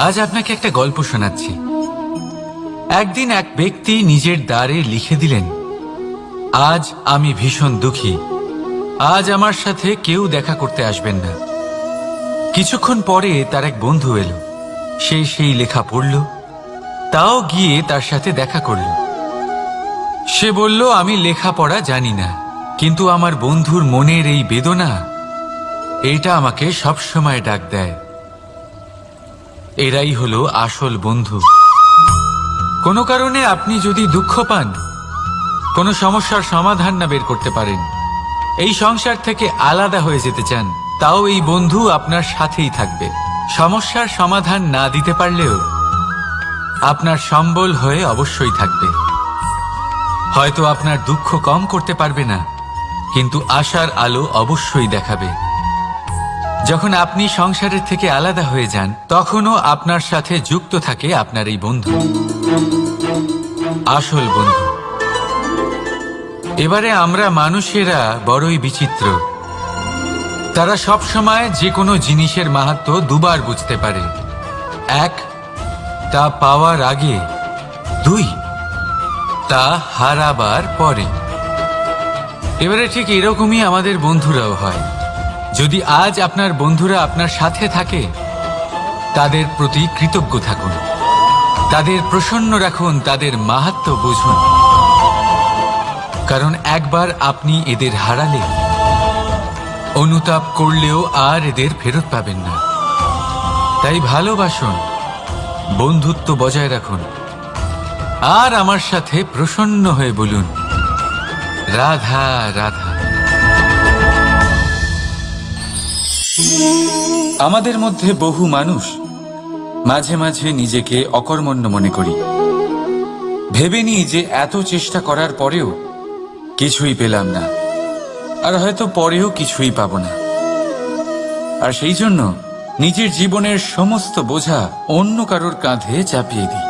আজ আপনাকে একটা গল্প শোনাচ্ছি। একদিন এক ব্যক্তি নিজের দ্বারে লিখে দিলেন, আজ আমি ভীষণ দুঃখী, আজ আমার সাথে কেউ দেখা করতে আসবেন না। কিছুক্ষণ পরে তার এক বন্ধু এলো, সে সেই লেখা পড়ল, তাও গিয়ে তার সাথে দেখা করল। সে বলল, আমি লেখাপড়া জানি না, কিন্তু আমার বন্ধুর মনের এই বেদনা, এটা আমাকে সবসময় ডাক দেয়। এরাই হলো আসল বন্ধু। কোনো কারণে আপনি যদি দুঃখ পান, কোনো সমস্যার সমাধান না বের করতে পারেন, এই সংসার থেকে আলাদা হয়ে যেতে চান, তাও এই বন্ধু আপনার সাথেই থাকবে। সমস্যার সমাধান না দিতে পারলেও আপনার সম্বল হয়ে অবশ্যই থাকবে। হয়তো আপনার দুঃখ কম করতে পারবে না, কিন্তু আশার আলো অবশ্যই দেখাবে। যখন আপনি সংসারের থেকে আলাদা হয়ে যান, তখনও আপনার সাথে যুক্ত থাকে আপনার এই বন্ধু, আসল বন্ধু। এবারে আমরা মানুষেরা বড়ই বিচিত্র। তারা সব সময় যে কোনো জিনিসের মাহাত্ম্য দুবার বুঝতে পারে। এক, তা পাওয়ার আগে। দুই, তা হারাবার পরে। এবারে ঠিক এরকমই আমাদের বন্ধুরাও হয়। যদি আজ আপনার বন্ধুরা আপনার সাথে থাকে, তাদের প্রতি কৃতজ্ঞ থাকুন, তাদের প্রসন্ন রাখুন, তাদের মাহাত্ম্য বুঝুন। কারণ একবার আপনি এদের হারালে, অনুতাপ করলেও আর এদের ফেরত পাবেন না। তাই ভালোবাসুন, বন্ধুত্ব বজায় রাখুন, আর আমার সাথে প্রসন্ন হয়ে বলুন, রাধা রাধা। আমাদের মধ্যে বহু মানুষ মাঝে মাঝে নিজেকে অকর্মণ্য মনে করি। ভেবে নিই যে এত চেষ্টা করার পরেও কিছুই পেলাম না, আর হয়তো পরেও কিছুই পাব না। আর সেই জন্য নিজের জীবনের সমস্ত বোঝা অন্য কারোর কাঁধে চাপিয়ে দিই,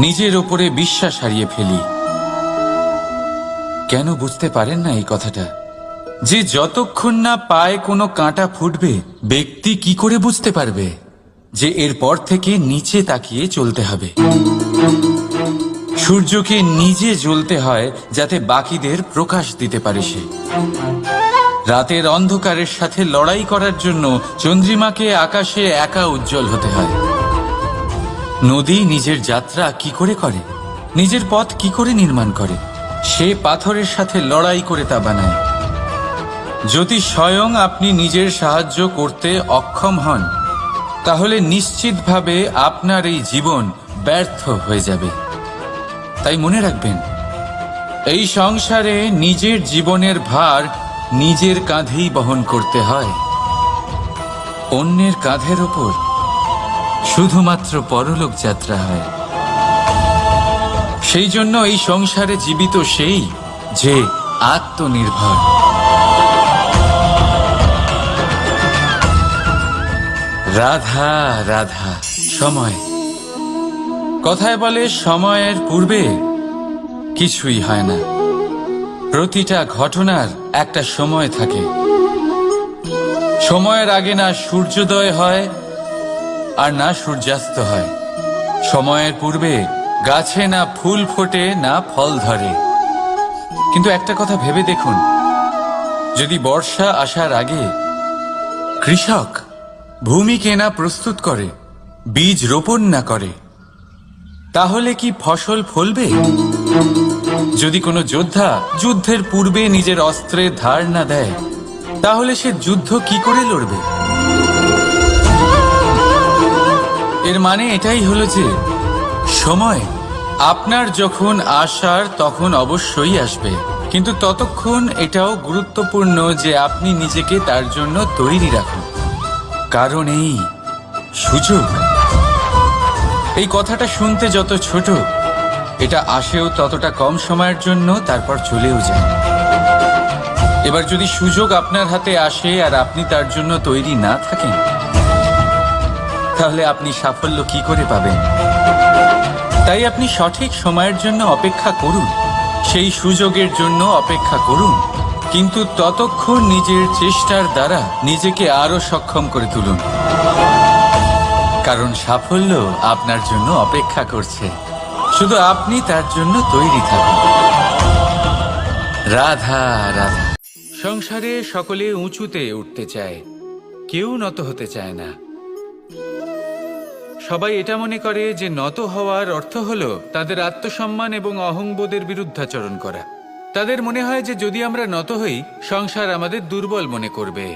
নিজের ওপরে বিশ্বাস হারিয়ে ফেলি। কেন বুঝতে পারেন না এই কথাটা? যে যতক্ষণ না পায়ে কোনো কাঁটা ফুটবে, ব্যক্তি কি করে বুঝতে পারবে যে এরপর থেকে নিচে তাকিয়ে চলতে হবে? সূর্যকে নিজে জ্বলতে হয় যাতে বাকিদের প্রকাশ দিতে পারে সে। রাতের অন্ধকারের সাথে লড়াই করার জন্য চন্দ্রিমাকে আকাশে একা উজ্জ্বল হতে হয়। নদী নিজের যাত্রা কি করে করে, নিজের পথ কি করে নির্মাণ করে? সে পাথরের সাথে লড়াই করে তা বানায়। যদি স্বয়ং আপনি নিজের সাহায্য করতে অক্ষম হন, তাহলে নিশ্চিতভাবে আপনার এই জীবন ব্যর্থ হয়ে যাবে। তাই মনে রাখবেন, এই সংসারে নিজের জীবনের ভার নিজের কাঁধেই বহন করতে হয়। অন্যের কাঁধের ওপর শুধুমাত্র পরলোক যাত্রা হয়। সেই জন্য এই সংসারে জীবিত সেই যে আত্মনির্ভর। রাধা রাধা। সময়, কথায় বলে সময়ের পূর্বে কিছুই হয় না। প্রতিটা ঘটনার একটা সময় থাকে। সময়ের আগে না সূর্যোদয় হয় আর না সূর্যাস্ত হয়। সময়ের পূর্বে গাছে না ফুল ফোটে না ফল ধরে। কিন্তু একটা কথা ভেবে দেখুন, যদি বর্ষা আসার আগে কৃষক ভূমিকে না প্রস্তুত করে, বীজ রোপণ না করে, তাহলে কি ফসল ফলবে? যদি কোনো যোদ্ধা যুদ্ধের পূর্বে নিজের অস্ত্রের ধার না দেয়, তাহলে সে যুদ্ধ কি করে লড়বে? এর মানে এটাই হলো যে সময় আপনার যখন আসার তখন অবশ্যই আসবে, কিন্তু ততক্ষণ এটাও গুরুত্বপূর্ণ যে আপনি নিজেকে তার জন্য তৈরি রাখুন। কারণ এই সুযোগ, এই কথাটা শুনতে যত ছোট, এটা আসেও ততটা কম সময়ের জন্য, তারপর চলেও যায়। এবার যদি সুযোগ আপনার হাতে আসে আর আপনি তার জন্য তৈরি না থাকেন, তাহলে আপনি সাফল্য কি করে পাবেন? তাই আপনি সঠিক সময়ের জন্য অপেক্ষা করুন, সেই সুযোগের জন্য অপেক্ষা করুন, কিন্তু ততক্ষণ নিজের চেষ্টার দ্বারা নিজেকে আরো সক্ষম করে তুলুন। কারণ সাফল্য আপনার জন্য অপেক্ষা করছে, শুধু আপনি তার জন্য তৈরি থাকুন। রাধা রাধা। সংসারে সকলে উঁচুতে উঠতে চায়, কেউ নত হতে চায় না। সবাই এটা মনে করে যে নত হওয়ার অর্থ হলো তাদের আত্মসম্মান এবং অহংবোধের বিরুদ্ধাচরণ করা। তাদের মনে হয় যে যদি আমরা নত হই, সংসার আমাদের দুর্বল মনে করবে,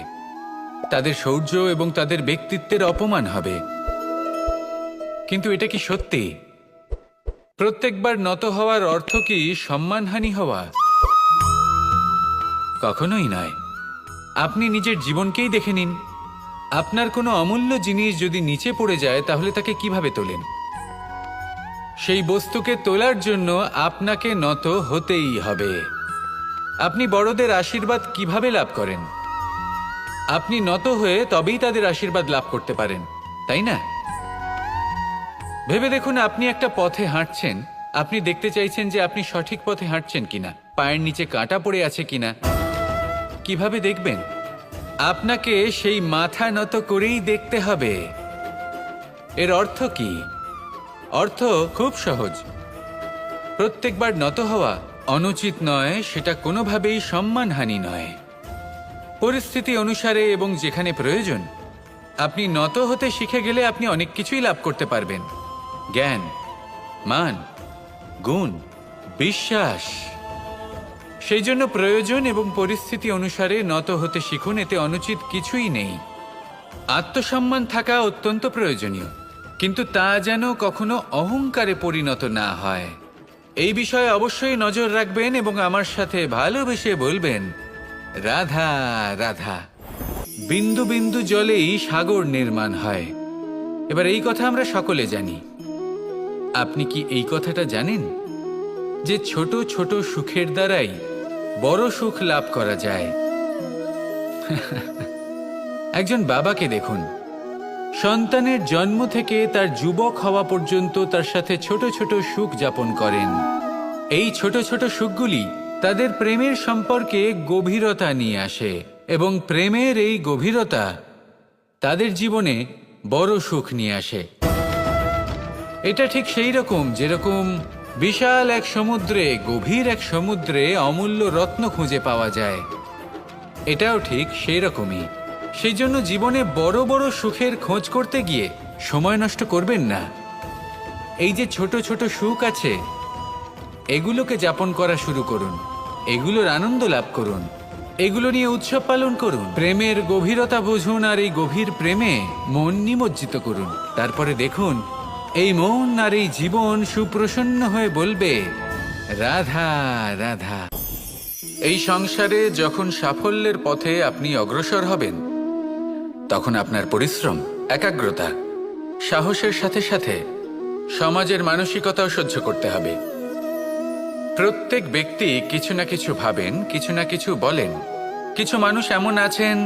তাদের শৌর্য এবং তাদের ব্যক্তিত্বের অপমান হবে। কিন্তু এটা কি সত্যি? প্রত্যেকবার নত হওয়ার অর্থ কি সম্মানহানি হওয়া? কখনোই নয়। আপনি নিজের জীবনকেই দেখে নিন। আপনার কোনো অমূল্য জিনিস যদি নিচে পড়ে যায়, তাহলে তাকে কিভাবে তোলেন? সেই বস্তুকে তোলার জন্য আপনাকে নত হতেই হবে। আপনি বড়দের আশীর্বাদ কিভাবে লাভ করেন? আপনি নত হয়ে তবেই তাদের আশীর্বাদ লাভ করতে পারেন, তাই না? ভেবে দেখুন, আপনি একটা পথে হাঁটছেন, আপনি দেখতে চাইছেন যে আপনি সঠিক পথে হাঁটছেন কিনা, পায়ের নিচে কাঁটা পড়ে আছে কিনা। কিভাবে দেখবেন? আপনাকে সেই মাথা নত করেই দেখতে হবে। এর অর্থ কি? অর্থ খুব সহজ। প্রত্যেকবার নত হওয়া অনুচিত নয়, সেটা কোনোভাবেই সম্মানহানি নয়। পরিস্থিতি অনুসারে এবং যেখানে প্রয়োজন, আপনি নত হতে শিখে গেলে আপনি অনেক কিছুই লাভ করতে পারবেন। জ্ঞান, মান, গুণ, বিশ্বাস। সেই জন্য প্রয়োজন এবং পরিস্থিতি অনুসারে নত হতে শিখুন, এতে অনুচিত কিছুই নেই। আত্মসম্মান থাকা অত্যন্ত প্রয়োজনীয়, কিন্তু তা যেন কখনো অহংকারে পরিণত না হয়। এই বিষয়ে অবশ্যই নজর রাখবেন এবং আমার সাথে ভালোবেসে বলবেন, রাধা রাধা। বিন্দু বিন্দু জলেই সাগর নির্মাণ হয়। এবার এই কথা আমরা সকলে জানি। আপনি কি এই কথাটা জানেন যে ছোট ছোট সুখের দ্বারাই বড় সুখ লাভ করা যায়? একজন বাবাকে দেখুন, সন্তানের জন্ম থেকে তার যুবক হওয়া পর্যন্ত তার সাথে ছোট ছোট সুখ যাপন করেন। এই ছোট ছোট সুখগুলি তাদের প্রেমের সম্পর্কে গভীরতা নিয়ে আসে এবং প্রেমের এই গভীরতা তাদের জীবনে বড় সুখ নিয়ে আসে। এটা ঠিক সেই রকম যেরকম বিশাল এক সমুদ্রে, গভীর এক সমুদ্রে অমূল্য রত্ন খুঁজে পাওয়া যায়। এটাও ঠিক সেই রকমই। সেই জন্য জীবনে বড় বড় সুখের খোঁজ করতে গিয়ে সময় নষ্ট করবেন না। এই যে ছোট ছোট সুখ আছে, এগুলোকে যাপন করা শুরু করুন, এগুলোর আনন্দ লাভ করুন, এগুলো নিয়ে উৎসব পালন করুন। প্রেমের গভীরতা বুঝুন আর এই গভীর প্রেমে মন নিমজ্জিত করুন। তারপরে দেখুন, এই মন আর এই জীবন সুপ্রসন্ন হয়ে বলবে, রাধা রাধা। এই সংসারে যখন সাফল্যের পথে আপনি অগ্রসর হবেন, তখন আপনার পরিশ্রম, একাগ্রতা, সাহসের সাথে সাথে সমাজের মানসিকতাও সহ্য করতে হবে। প্রত্যেক ব্যক্তি কিছু না কিছু ভাবেন, কিছু না কিছু বলেন। কিছু মানুষ এমন আছেন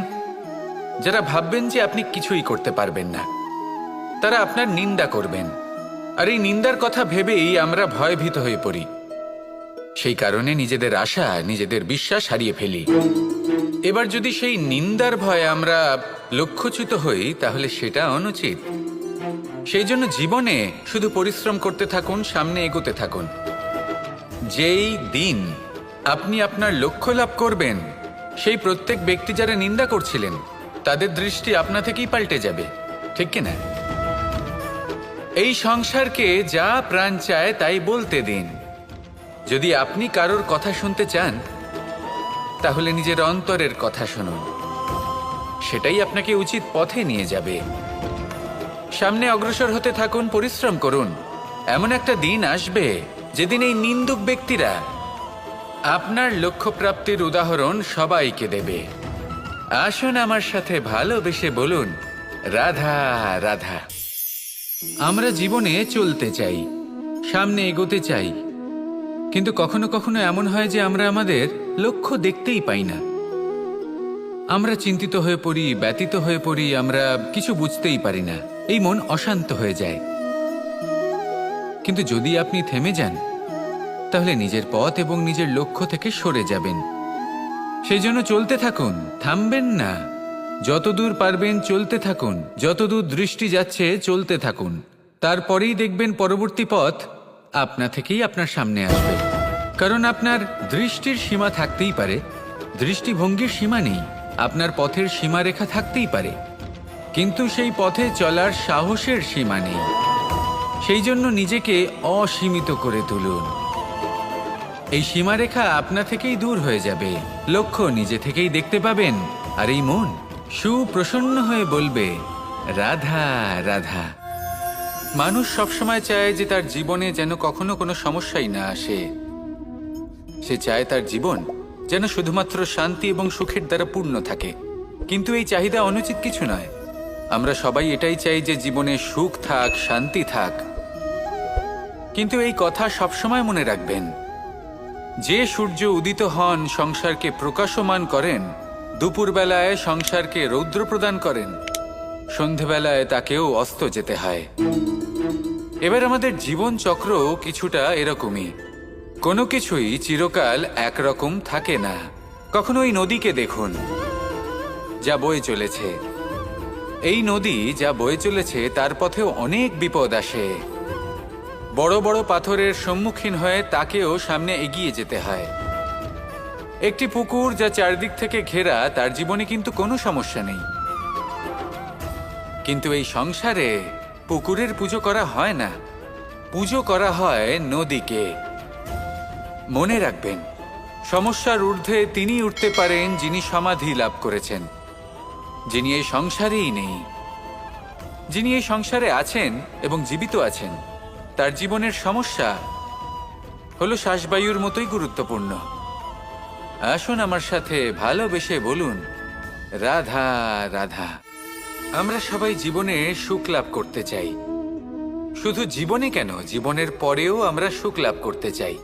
যারা ভাববেন যে আপনি কিছুই করতে পারবেন না। তারা আপনার নিন্দা করবেন, আর এই নিন্দার কথা ভেবেই আমরা ভয়ভীত হয়ে পড়ি। সেই কারণে নিজেদের আশা, নিজেদের বিশ্বাস হারিয়ে ফেলি। এবার যদি সেই নিন্দার ভয়ে আমরা লক্ষ্যচ্যুত হই, তাহলে সেটা অনুচিত। সেই জন্য জীবনে শুধু পরিশ্রম করতে থাকুন, সামনে এগোতে থাকুন। যেই দিন আপনি আপনার লক্ষ্য লাভ করবেন, সেই প্রত্যেক ব্যক্তি যারা নিন্দা করছিলেন, তাদের দৃষ্টি আপনা থেকেই পাল্টে যাবে, ঠিক কিনা? এই সংসারকে যা প্রাণ চায় তাই বলতে দিন। যদি আপনি কারোর কথা শুনতে চান, তাহলে নিজের অন্তরের কথা শুনুন। সেটাই আপনাকে উচিত পথে নিয়ে যাবে। সামনে অগ্রসর হতে থাকুন, পরিশ্রম করুন। এমন একটা দিন আসবে যেদিন এই নিন্দুক ব্যক্তিরা আপনার লক্ষ্য প্রাপ্তির উদাহরণ সবাইকে দেবে। আসুন আমার সাথে ভালোবেসে বলুন, রাধা রাধা। আমরা জীবনে চলতে চাই, সামনে এগোতে চাই, কিন্তু কখনো কখনো এমন হয় যে আমরা আমাদের লক্ষ্য দেখতেই পাই না। আমরা চিন্তিত হয়ে পড়ি, ব্যতীত হয়ে পড়ি, আমরা কিছু বুঝতেই পারি না। এই মন অশান্ত হয়ে যায়। কিন্তু যদি আপনি থেমে যান, তাহলে নিজের পথ এবং নিজের লক্ষ্য থেকে সরে যাবেন। সেই জন্য চলতে থাকুন, থামবেন না। যতদূর পারবেন চলতে থাকুন, যতদূর দৃষ্টি যাচ্ছে চলতে থাকুন। তারপরেই দেখবেন পরবর্তী পথ আপনা থেকেই আপনার সামনে আসবে। কারণ আপনার দৃষ্টির সীমা থাকতেই পারে, দৃষ্টিভঙ্গির সীমা নেই। আপনার পথের সীমারেখা থাকতেই পারে, কিন্তু সেই পথে চলার সাহসের সীমা নেই। সেই জন্য নিজেকে অসীমিত করে তুলুন। এই সীমারেখা আপনা থেকেই দূর হয়ে যাবে, লক্ষ্য নিজে থেকেই দেখতে পাবেন। আর এই মন সুপ্রসন্ন হয়ে বলবে, রাধা রাধা। মানুষ সবসময় চায় যে তার জীবনে যেন কখনো কোনো সমস্যাই না আসে। সে চায় তার জীবন যেন শুধুমাত্র শান্তি এবং সুখের দ্বারা পূর্ণ থাকে। কিন্তু এই চাহিদা অনুচিত কিছু নয়। আমরা সবাই এটাই চাই যে জীবনে সুখ থাক, শান্তি থাক। কিন্তু এই কথা সবসময় মনে রাখবেন, যে সূর্য উদিত হন সংসারকে প্রকাশমান করেন, দুপুরবেলায় সংসারকে রৌদ্র প্রদান করেন, সন্ধেবেলায় তাকেও অস্ত যেতে হয়। এবার আমাদের জীবন চক্র কিছুটা এরকমই। কোনো কিছুই চিরকাল একরকম থাকে না। কখনো এই নদীকে দেখুন যা বয়ে চলেছে। এই নদী যা বয়ে চলেছে তার পথেও অনেক বিপদ আসে। বড় বড় পাথরের সম্মুখীন হয়ে তাকেও সামনে এগিয়ে যেতে হয়। একটি পুকুর যা চারদিক থেকে ঘেরা, তার জীবনে কিন্তু কোনো সমস্যা নেই। কিন্তু এই সংসারে পুকুরের পুজো করা হয় না, পুজো করা হয় নদীকে। মনে রাখবেন, সমস্যার ঊর্ধ্বে তিনি উঠতে পারেন যিনি সমাধি লাভ করেছেন, যিনি এই সংসারেই নেই। যিনি এই সংসারে আছেন এবং জীবিত আছেন, তার জীবনের সমস্যা হলো শ্বাসবায়ুর মতোই গুরুত্বপূর্ণ। আসুন আমার সাথে ভালোবেসে বলুন, রাধা রাধা। আমরা সবাই জীবনে সুখ লাভ করতে চাই। শুধু জীবনে কেন, জীবনের পরেও আমরা সুখ লাভ করতে চাই।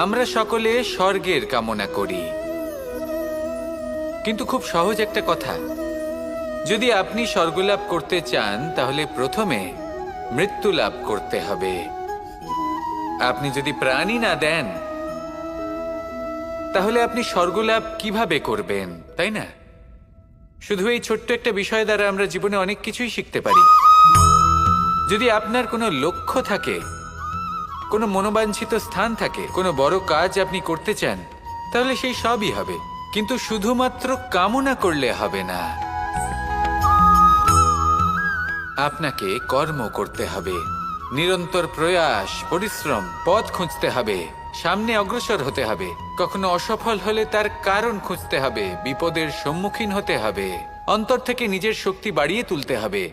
আমরা সকলে স্বর্গের কামনা করি। কিন্তু খুব সহজ একটা কথা, যদি আপনি স্বর্গ লাভ করতে চান তাহলে প্রথমে মৃত্যু লাভ করতে হবে। আপনি যদি প্রাণই না দেন তাহলে আপনি স্বর্গলাভ কিভাবে করবেন, তাই না? শুধু এই ছোট্ট একটা বিষয় দ্বারা আমরা জীবনে অনেক কিছুই শিখতে পারি। যদি আপনার কোনো লক্ষ্য থাকে, কোনো মনোবাঞ্ছিত স্থান থাকে, কোনো বড় কাজ আপনি করতে চান, তাহলে সেই সবই হবে। কিন্তু শুধুমাত্র কামনা করলে হবে না, আপনাকে কর্ম করতে হবে। নিরন্তর প্রয়াস, পরিশ্রম, পথ খুঁজতে হবে, সামনে অগ্রসর হতে হবে। কখনো অসফল হলে তার কারণ খুঁজতে হবে, বিপদের সম্মুখীন হতে হবে, অন্তর থেকে নিজের শক্তি বাড়িয়ে তুলতে হবে।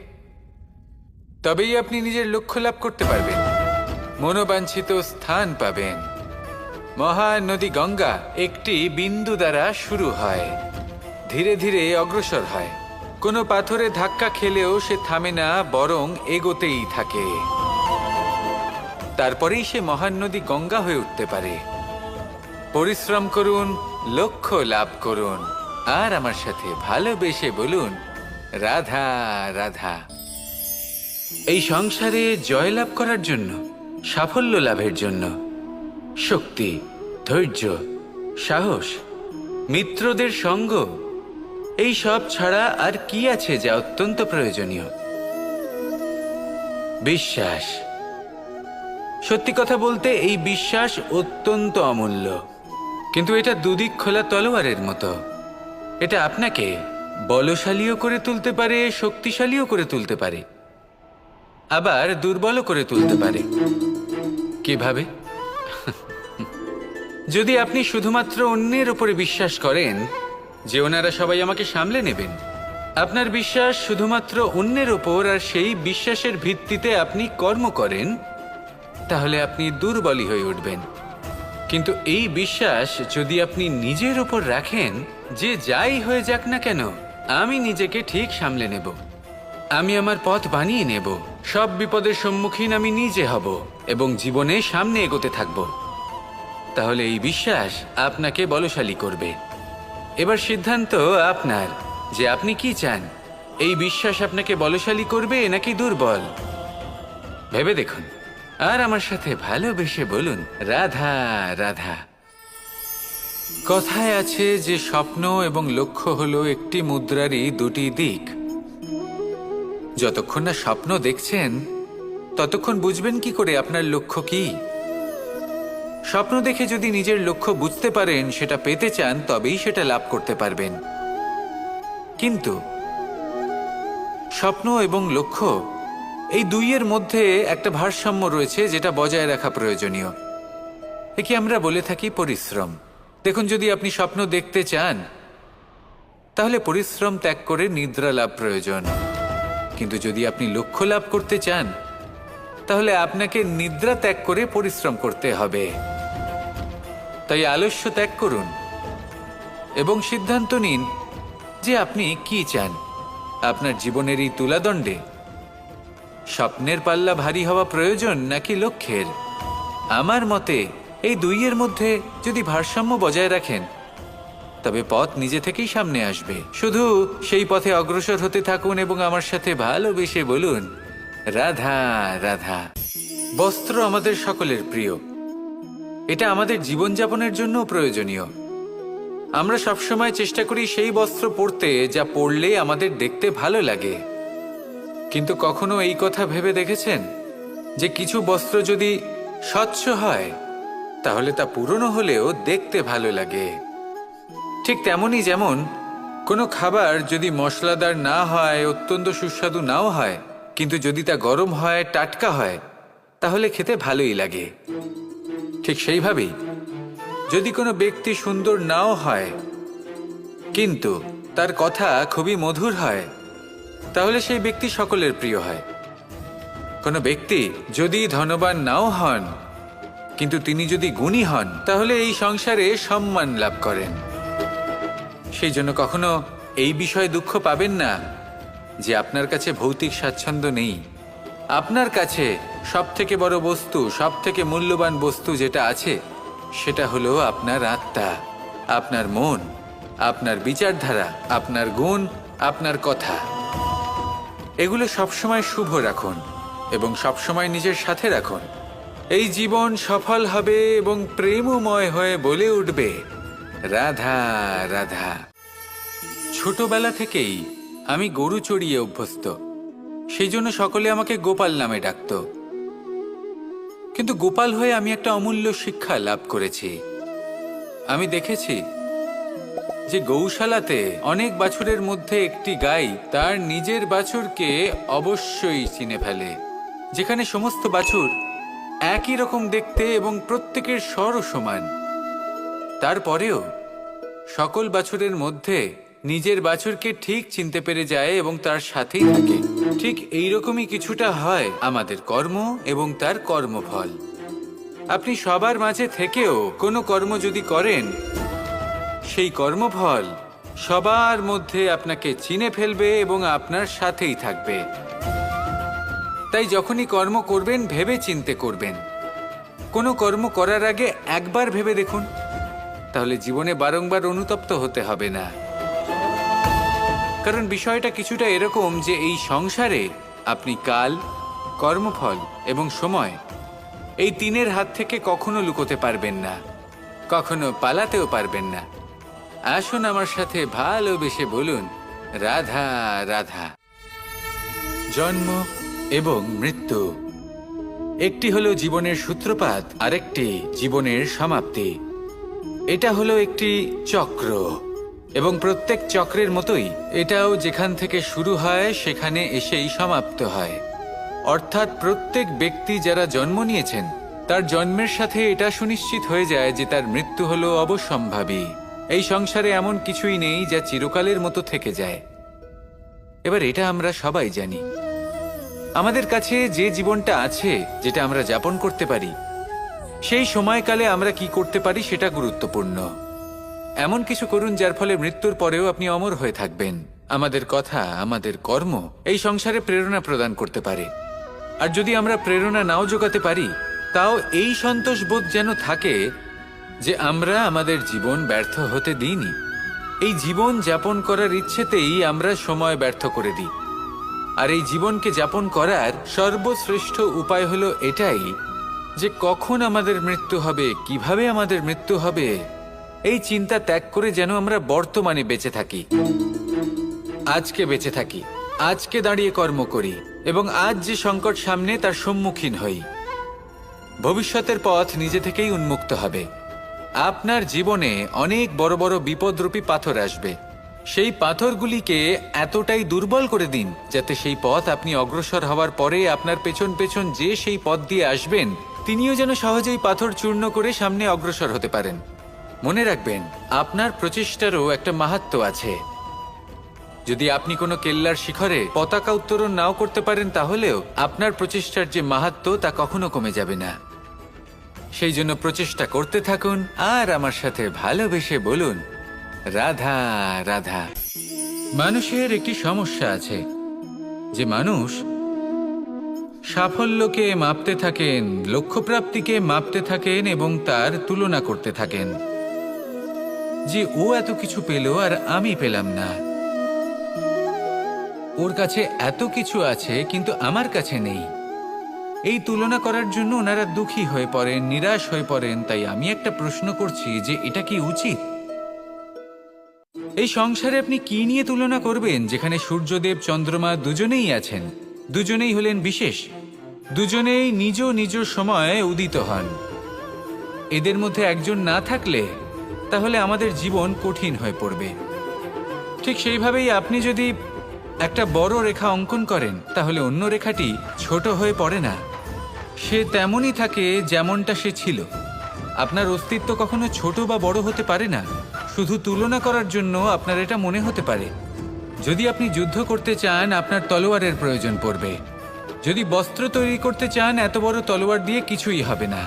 তবেই আপনি নিজের লক্ষ্য লাভ করতে পারবেন, মনোবাঞ্ছিত স্থান পাবেন। মহান নদী গঙ্গা একটি বিন্দু দ্বারা শুরু হয়, ধীরে ধীরে অগ্রসর হয়। কোনো পাথরে ধাক্কা খেলেও সে থামে না, বরং এগোতেই থাকে। তারপরেই সে মহান নদী গঙ্গা হয়ে উঠতে পারে। পরিশ্রম করুন, লক্ষ্য লাভ করুন, আর আমার সাথে ভালোবেসে বলুন, রাধা রাধা। এই সংসারে জয়লাভ করার জন্য, সাফল্য লাভের জন্য শক্তি, ধৈর্য, সাহস, মিত্রদের সঙ্গ, এই সব ছাড়া আর কি আছে যা অত্যন্ত প্রয়োজনীয়? বিশ্বাস। সত্যি কথা বলতে এই বিশ্বাস অত্যন্ত অমূল্য, কিন্তু এটা দুদিক খোলা তলোয়ারের মতো। এটা আপনাকে বলশালীও করে তুলতে পারে, শক্তিশালীও করে তুলতে পারে, আবার দুর্বলও করে তুলতে পারে। কিভাবে? যদি আপনি শুধুমাত্র অন্যের উপরে বিশ্বাস করেন যে ওনারা সবাই আমাকে সামলে নেবেন, আপনার বিশ্বাস শুধুমাত্র অন্যের ওপর, আর সেই বিশ্বাসের ভিত্তিতে আপনি কর্ম করেন, তাহলে আপনি দুর্বলই হয়ে উঠবেন। কিন্তু এই বিশ্বাস যদি আপনি নিজের ওপর রাখেন যে যাই হয়ে যাক না কেন, আমি নিজেকে ঠিক সামলে নেব, আমি আমার পথ বানিয়ে নেব, সব বিপদের সম্মুখীন আমি নিজে হব এবং জীবনে সামনে এগোতে থাকব, তাহলে এই বিশ্বাস আপনাকে বলশালী করবে। এবার সিদ্ধান্ত আপনার যে আপনি কি চান। এই বিশ্বাস আপনাকে বলশালী করবে নাকি দুর্বল, ভেবে দেখুন, আর আমার সাথে ভালোবেসে বলুন, রাধা রাধা। কথায় আছে যে স্বপ্ন এবং লক্ষ্য হলো একটি মুদ্রারই দুটি দিক। যতক্ষণ না স্বপ্ন দেখছেন ততক্ষণ বুঝবেন কি করে আপনার লক্ষ্য কি। স্বপ্ন দেখে যদি নিজের লক্ষ্য বুঝতে পারেন, সেটা পেতে চান, তবেই সেটা লাভ করতে পারবেন। কিন্তু স্বপ্ন এবং লক্ষ্য এই দুইয়ের মধ্যে একটা ভারসাম্য রয়েছে যেটা বজায় রাখা প্রয়োজনীয়। একে আমরা বলে থাকি পরিশ্রম। দেখুন, যদি আপনি স্বপ্ন দেখতে চান তাহলে পরিশ্রম ত্যাগ করে নিদ্রা লাভ প্রয়োজন। কিন্তু যদি আপনি লক্ষ্য লাভ করতে চান তাহলে আপনাকে নিদ্রা ত্যাগ করে পরিশ্রম করতে হবে। তাই আলস্য ত্যাগ করুন এবং সিদ্ধান্ত নিন যে আপনি কি চান। আপনার জীবনের এই তুলাদণ্ডে স্বপ্নের পাল্লা ভারী হওয়া প্রয়োজন নাকি লক্ষ্যের? আমার মতে এই দুইয়ের মধ্যে যদি ভারসাম্য বজায় রাখেন তবে পথ নিজে থেকেই সামনে আসবে। শুধু সেই পথে অগ্রসর হতে থাকুন এবং আমার সাথে ভালোবেসে বলুন, রাধা রাধা। বস্ত্র আমাদের সকলের প্রিয়, এটা আমাদের জীবনযাপনের জন্য প্রয়োজনীয়। আমরা সবসময় চেষ্টা করি সেই বস্ত্র পরতে যা পরলে আমাদের দেখতে ভালো লাগে। কিন্তু কখনো এই কথা ভেবে দেখেছেন যে কিছু বস্ত্র যদি স্বচ্ছ হয় তাহলে তা পুরনো হলেও দেখতে ভালো লাগে? ঠিক তেমনই, যেমন কোনো খাবার যদি মশলাদার না হয়, অত্যন্ত সুস্বাদু নাও হয়, কিন্তু যদি তা গরম হয়, টাটকা হয়, তাহলে খেতে ভালোই লাগে। ঠিক সেইভাবেই যদি কোনো ব্যক্তি সুন্দর নাও হয় কিন্তু তার কথা খুবই মধুর হয়, তাহলে সেই ব্যক্তি সকলের প্রিয় হয়। কোনো ব্যক্তি যদি ধনবান নাও হন কিন্তু তিনি যদি গুণী হন তাহলে এই সংসারে সম্মান লাভ করেন। সেই জন্য কখনো এই বিষয়ে দুঃখ পাবেন না যে আপনার কাছে ভৌতিক স্বাচ্ছন্দ্য নেই। আপনার কাছে সবথেকে বড় বস্তু, সবথেকে মূল্যবান বস্তু যেটা আছে সেটা হলো আপনার আত্মা, আপনার মন, আপনার বিচারধারা, আপনার গুণ, আপনার কথা। এগুলো সবসময় শুভ রাখুন এবং সবসময় নিজের সাথে রাখুন। এই জীবন সফল হবে এবং প্রেমময় হয়ে বলে উঠবে, রাধা রাধা। ছোটবেলা থেকেই আমি গরু চড়িয়ে অভ্যস্ত, সেই জন্য সকলে আমাকে গোপাল নামে ডাকত। কিন্তু গোপাল হয়ে আমি একটা অমূল্য শিক্ষা লাভ করেছি। আমি দেখেছি যে গৌশালাতে অনেক বাছুরের মধ্যে একটি গাই তার নিজের বাছুরকে অবশ্যই চিনে ফেলে। যেখানে সমস্ত বাছুর একই রকম দেখতে এবং প্রত্যেকের স্বরও সমান, তারপরেও সকল বাছুরের মধ্যে নিজের বাছুরকে ঠিক চিনতে পেরে যায় এবং তার সাথেই থাকে। ঠিক এইরকমই কিছুটা হয় আমাদের কর্ম এবং তার কর্মফল। আপনি সবার মাঝে থেকেও কোনো কর্ম যদি করেন, সেই কর্মফল সবার মধ্যে আপনাকে চিনে ফেলবে এবং আপনার সাথেই থাকবে। তাই যখনই কর্ম করবেন ভেবে চিন্তে করবেন। কোনো কর্ম করার আগে একবার ভেবে দেখুন, তাহলে জীবনে বারংবার অনুতপ্ত হতে হবে না। কারণ বিষয়টা কিছুটা এরকম যে এই সংসারে আপনি কাল, কর্মফল এবং সময়, এই তিনের হাত থেকে কখনো লুকোতে পারবেন না, কখনো পালাতেও পারবেন না। আসুন আমার সাথে ভালোবেসে বলুন, রাধা রাধা। জন্ম এবং মৃত্যু, একটি হলো জীবনের সূত্রপাত, আরেকটি জীবনের সমাপ্তি। এটা হলো একটি চক্র এবং প্রত্যেক চক্রের মতোই এটাও যেখান থেকে শুরু হয় সেখানে এসেই সমাপ্ত হয়। অর্থাৎ প্রত্যেক ব্যক্তি যারা জন্ম নিয়েছেন তার জন্মের সাথে এটা সুনিশ্চিত হয়ে যায় যে তার মৃত্যু হলো অবশ্যম্ভাবী। এই সংসারে এমন কিছুই নেই যা চিরকালের মতো থেকে যায়। এবার এটা আমরা সবাই জানি। আমাদের কাছে যে জীবনটা আছে, যেটা আমরা যাপন করতে পারি, সেই সময়কালে আমরা কি করতে পারি সেটা গুরুত্বপূর্ণ। এমন কিছু করুন যার ফলে মৃত্যুর পরেও আপনি অমর হয়ে থাকবেন। আমাদের কথা, আমাদের কর্ম এই সংসারে প্রেরণা প্রদান করতে পারে। আর যদি আমরা প্রেরণা নাও জোগাতে পারি, তাও এই সন্তোষ বোধ যেন থাকে যে আমরা আমাদের জীবন ব্যর্থ হতে দিইনি। এই জীবন যাপন করার ইচ্ছেতেই আমরা সময় ব্যর্থ করে দিই। আর এই জীবনকে যাপন করার সর্বশ্রেষ্ঠ উপায় হলো এটাই যে কখন আমাদের মৃত্যু হবে, কিভাবে আমাদের মৃত্যু হবে, এই চিন্তা ত্যাগ করে যেন আমরা বর্তমানে বেঁচে থাকি, আজকে বেঁচে থাকি, আজকে দাঁড়িয়ে কর্ম করি এবং আজ যে সংকট সামনে তার সম্মুখীন হই। ভবিষ্যতের পথ নিজে থেকেই উন্মুক্ত হবে। আপনার জীবনে অনেক বড় বড় বিপদরূপী পাথর আসবে। সেই পাথরগুলিকে এতটাই দুর্বল করে দিন যাতে সেই পথ আপনি অগ্রসর হওয়ার পরে আপনার পেছন পেছন যে সেই পথ দিয়ে আসবেন তিনিও যেন সহজেই পাথর চূর্ণ করে সামনে অগ্রসর হতে পারেন। মনে রাখবেন, আপনার প্রচেষ্টারও একটা মাহাত্ম্য আছে। যদি আপনি কোনো কেল্লার শিখরে পতাকা উত্তোলন নাও করতে পারেন, তাহলেও আপনার প্রচেষ্টার যে মাহাত্ম্য তা কখনো কমে যাবে না। সেই জন্য প্রচেষ্টা করতে থাকুন আর আমার সাথে ভালোবেসে বলুন, রাধা রাধা। মানুষের একটি সমস্যা আছে যে মানুষ সাফল্যকে মাপতে থাকেন, লক্ষ্যপ্রাপ্তিকে মাপতে থাকেন এবং তার তুলনা করতে থাকেন যে ও এত কিছু পেল আর আমি পেলাম না, ওর কাছে এত কিছু আছে কিন্তু আমার কাছে নেই। এই তুলনা করার জন্য ওনারা দুঃখী হয়ে পড়েন, নিরাশ হয়ে পড়েন। তাই আমি একটা প্রশ্ন করছি যে এটা কি উচিত? এই সংসারে আপনি কি নিয়ে তুলনা করবেন, যেখানে সূর্যদেব চন্দ্রমা দুজনেই আছেন, দুজনেই হলেন বিশেষ, দুজনেই নিজ নিজ সময়ে উদিত হন। এদের মধ্যে একজন না থাকলে তাহলে আমাদের জীবন কঠিন হয়ে পড়বে। ঠিক সেইভাবেই আপনি যদি একটা বড় রেখা অঙ্কন করেন তাহলে অন্য রেখাটি ছোট হয়ে পড়ে না, সে তেমনই থাকে যেমনটা সে ছিল। আপনার অস্তিত্ব কখনো ছোট বা বড় হতে পারে না, শুধু তুলনা করার জন্য আপনার এটা মনে হতে পারে। যদি আপনি যুদ্ধ করতে চান আপনার তলোয়ারের প্রয়োজন পড়বে। যদি বস্ত্র তৈরি করতে চান এত বড় তলোয়ার দিয়ে কিছুই হবে না,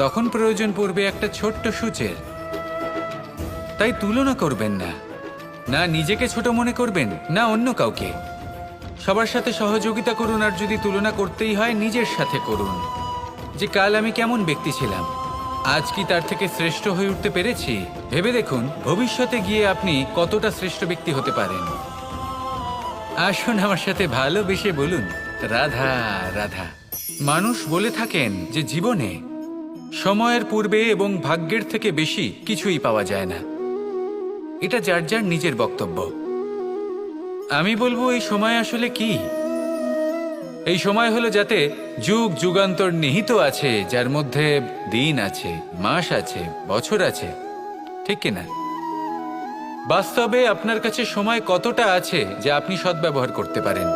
তখন প্রয়োজন পড়বে একটা ছোট্ট সূচের। তাই তুলনা করবেন না, না নিজেকে ছোট মনে করবেন না অন্য কাউকে। সবার সাথে সহযোগিতা করুন, আর যদি তুলনা করতেই হয় নিজের সাথে করুন যে কাল আমি কেমন ব্যক্তি ছিলাম, আজ কি তার থেকে শ্রেষ্ঠ হয়ে উঠতে পেরেছি। ভেবে দেখুন ভবিষ্যতে গিয়ে আপনি কতটা শ্রেষ্ঠ ব্যক্তি হতে পারেন। আসুন আমার সাথে ভালোবেসে বলুন, রাধা রাধা। মানুষ বলে থাকেন যে জীবনে সময়ের পূর্বে এবং ভাগ্যের থেকে বেশি কিছুই পাওয়া যায় না। এটা যার যার নিজের বক্তব্য। আমি বলবো এই সময় আসলে কি? এই সময় হলো যাতে যুগ যুগান্তর নিহিত আছে, যার মধ্যে দিন আছে, মাস আছে, বছর আছে, ঠিক কিনা? বাস্তবে আপনার কাছে সময় কতটা আছে যা আপনি সদ্ব্যবহার করতে পারেন?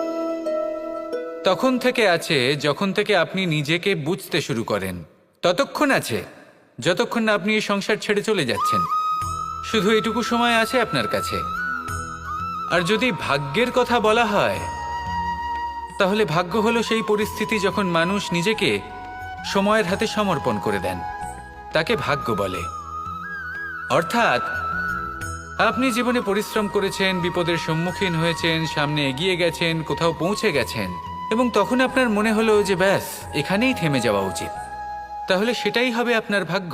তখন থেকে আছে যখন থেকে আপনি নিজেকে বুঝতে শুরু করেন। ততক্ষণ আছে যতক্ষণ না আপনি এই সংসার ছেড়ে চলে যাচ্ছেন। শুধু এটুকু সময় আছে আপনার কাছে। আর যদি ভাগ্যের কথা বলা হয় তাহলে ভাগ্য হলো সেই পরিস্থিতি যখন মানুষ নিজেকে সময়ের হাতে সমর্পণ করে দেন, তাকে ভাগ্য বলে। অর্থাৎ আপনি জীবনে পরিশ্রম করেছেন, বিপদের সম্মুখীন হয়েছেন, সামনে এগিয়ে গেছেন, কোথাও পৌঁছে গেছেন, এবং তখন আপনার মনে হলো যে ব্যাস এখানেই থেমে যাওয়া উচিত। তাহলে সেটাই হবে আপনার ভাগ্য।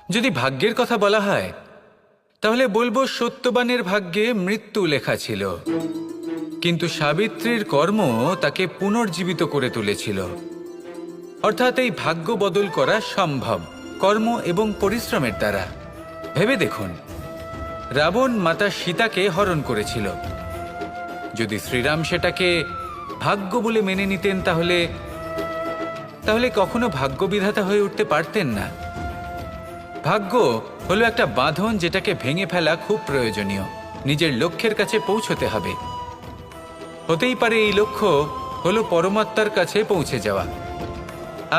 যদি ভাগ্যের কথা বলা হয় তাহলে বলবো সত্যবানের ভাগ্যে মৃত্যু লেখা ছিল, কিন্তু সাবিত্রীর কর্ম তাকে পুনর্জীবিত করে তুলেছিল। অর্থাৎ এই ভাগ্য বদল করা সম্ভব কর্ম এবং পরিশ্রমের দ্বারা। ভেবে দেখুন, রাবণ মাতা সীতাকে হরণ করেছিল। যদি শ্রীরাম সেটাকে ভাগ্য বলে মেনে নিতেন তাহলে কখনো ভাগ্য বিধাতা হয়ে উঠতে পারতেন না। ভাগ্য হলো একটা বাঁধন যেটাকে ভেঙে ফেলা খুব প্রয়োজনীয়। নিজের লক্ষ্যের কাছে পৌঁছতে হবে। হতেই পারে এই লক্ষ্য হলো পরমাত্মার কাছে পৌঁছে যাওয়া।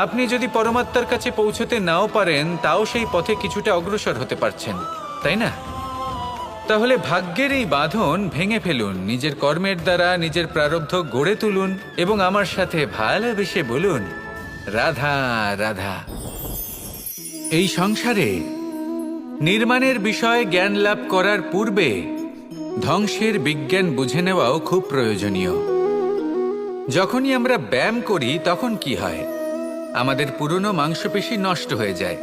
আপনি যদি পরমাত্মার কাছে পৌঁছতে নাও পারেন তাও সেই পথে কিছুটা অগ্রসর হতে পারছেন, তাই না? তাহলে ভাগ্যের এই বাঁধন ভেঙে ফেলুন, নিজের কর্মের দ্বারা নিজের প্রারব্ধ গড়ে তুলুন এবং আমার সাথে ভালোবেসে বলুন, রাধা রাধা। এই সংসারে নির্মাণের বিষয়ে জ্ঞান লাভ করার পূর্বে ধ্বংসের বিজ্ঞান বুঝে নেওয়াও খুব প্রয়োজনীয়। যখনই আমরা ব্যায়াম করি তখন কি হয়? আমাদের পুরনো মাংসপেশি নষ্ট হয়ে যায়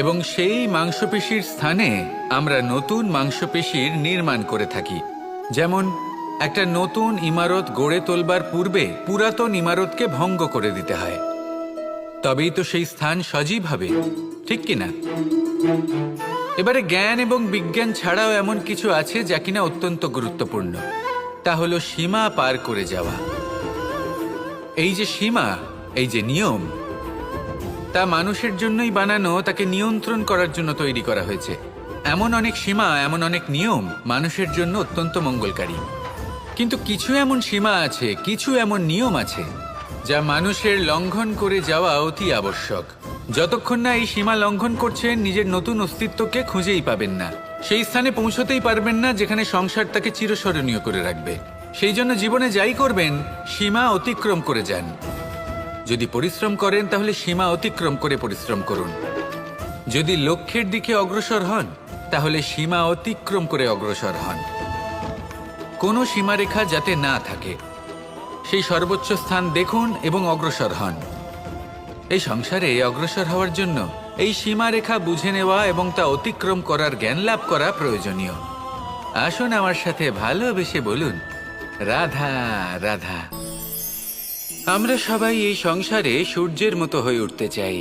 এবং সেই মাংসপেশির স্থানে আমরা নতুন মাংসপেশির নির্মাণ করে থাকি। যেমন একটা নতুন ইমারত গড়ে তোলবার পূর্বে পুরাতন ইমারতকে ভঙ্গ করে দিতে হয়, তবেই তো সেই স্থান সজীব হবে, ঠিক কিনা? এবারে জ্ঞান এবং বিজ্ঞান ছাড়াও এমন কিছু আছে যা কিনা অত্যন্ত গুরুত্বপূর্ণ। তা হলো সীমা পার করে যাওয়া। এই যে সীমা, এই যে নিয়ম, তা মানুষের জন্যই বানানো, তাকে নিয়ন্ত্রণ করার জন্য তৈরি করা হয়েছে। এমন অনেক সীমা, এমন অনেক নিয়ম মানুষের জন্য অত্যন্ত মঙ্গলকারী। কিন্তু কিছু এমন সীমা আছে, কিছু এমন নিয়ম আছে যা মানুষের লঙ্ঘন করে যাওয়া অতি আবশ্যক। যতক্ষণ না এই সীমা লঙ্ঘন করছেন, নিজের নতুন অস্তিত্বকে খুঁজেই পাবেন না, সেই স্থানে পৌঁছতেই পারবেন না যেখানে সংসার তাকে চিরস্মরণীয় করে রাখবে। সেই জন্য জীবনে যাই করবেন, সীমা অতিক্রম করে যান। যদি পরিশ্রম করেন তাহলে সীমা অতিক্রম করে পরিশ্রম করুন। যদি লক্ষ্যের দিকে অগ্রসর হন তাহলে সীমা অতিক্রম করে অগ্রসর হন। কোনো সীমারেখা যাতে না থাকে, সেই সর্বোচ্চ স্থান দেখুন এবং অগ্রসর হন। এই সংসারে অগ্রসর হওয়ার জন্য এই সীমারেখা বুঝে নেওয়া এবং তা অতিক্রম করার জ্ঞান লাভ করা প্রয়োজনীয়। আসুন আমার সাথে ভালোবেসে বলুন, রাধা রাধা। আমরা সবাই এই সংসারে সূর্যের মতো হয়ে উঠতে চাই,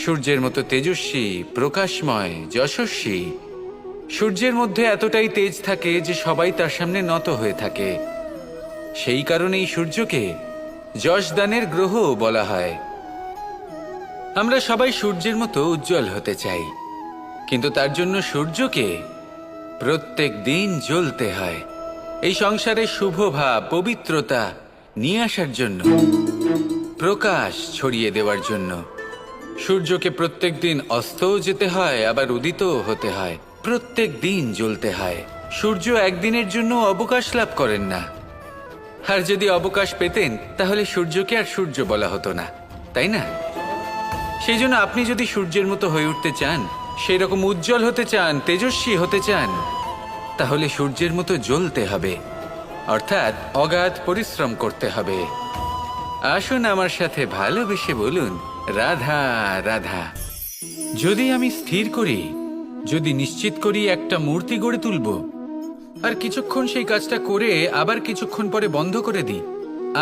সূর্যের মতো তেজস্বী, প্রকাশময়, যশস্বী। সূর্যের মধ্যে এতটাই তেজ থাকে যে সবাই তার সামনে নত হয়ে থাকে। সেই কারণেই সূর্যকে যশদানের গ্রহ বলা হয়। আমরা সবাই সূর্যের মতো উজ্জ্বল হতে চাই, কিন্তু তার জন্য সূর্যকে প্রত্যেক দিন জ্বলতে হয় এই সংসারে শুভ ভাব, পবিত্রতা নিয়ে আসার জন্য, প্রকাশ ছড়িয়ে দেওয়ার জন্য। সূর্যকে প্রত্যেক দিন অস্তও যেতে হয়, আবার উদিতও হতে হয়, প্রত্যেক দিন জ্বলতে হয়। সূর্য একদিনের জন্য অবকাশ লাভ করেন না। আর যদি অবকাশ পেতেন তাহলে সূর্যকে আর সূর্য বলা হতো না, তাই না? সেই জন্য আপনি যদি সূর্যের মতো হয়ে উঠতে চান, সেই রকম উজ্জ্বল হতে চান, তেজস্বী হতে চান, তাহলে সূর্যের মতো জ্বলতে হবে, অর্থাৎ অগাধ পরিশ্রম করতে হবে। আসুন আমার সাথে ভালোবেসে বলুন, রাধা রাধা। যদি আমি স্থির করি, যদি নিশ্চিত করি একটা মূর্তি গড়ে তুলব, আর কিছুক্ষণ সেই কাজটা করে আবার কিছুক্ষণ পরে বন্ধ করে দিই,